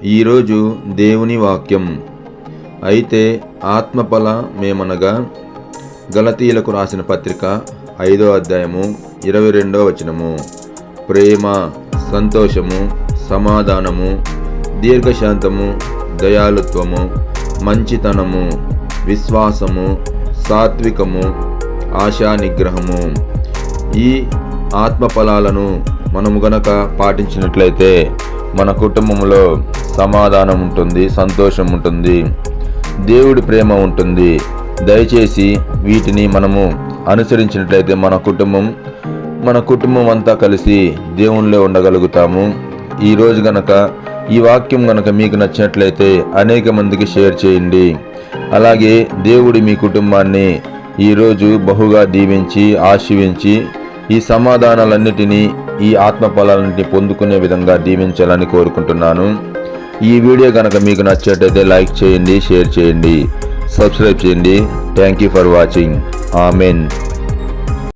ఈరోజు దేవుని వాక్యం. అయితే ఆత్మఫలమేమనగా గలతీయులకు రాసిన పత్రిక 5వ అధ్యాయము 22వ వచనము. ప్రేమ, సంతోషము, సమాధానము, దీర్ఘశాంతము, దయాళుత్వము, మంచితనము, విశ్వాసము, సాత్వికము, ఆశా నిగ్రహము. ఈ ఆత్మఫలాలను మనము గనక పాటించినట్లయితే మన కుటుంబంలో సమాధానం ఉంటుంది, సంతోషం ఉంటుంది, దేవుడి ప్రేమ ఉంటుంది. దయచేసి వీటిని మనము అనుసరించినట్లయితే మన కుటుంబం అంతా కలిసి దేవునిలో ఉండగలుగుతాము. ఈరోజు గనక ఈ వాక్యం గనక మీకు నచ్చినట్లయితే అనేక మందికి షేర్ చేయండి. అలాగే దేవుడి మీ కుటుంబాన్ని ఈరోజు బహుగా దీవించి ఆశీర్వదించి ఈ సమాధానాలన్నిటినీ, ఈ ఆత్మఫలాలన్నింటినీ పొందుకునే విధంగా దీవించాలని కోరుకుంటున్నాను. ఈ వీడియో కనుక మీకు నచ్చినట్లయితే లైక్ చేయండి, షేర్ చేయండి, సబ్స్క్రైబ్ చేయండి. Thank you for watching. Amen.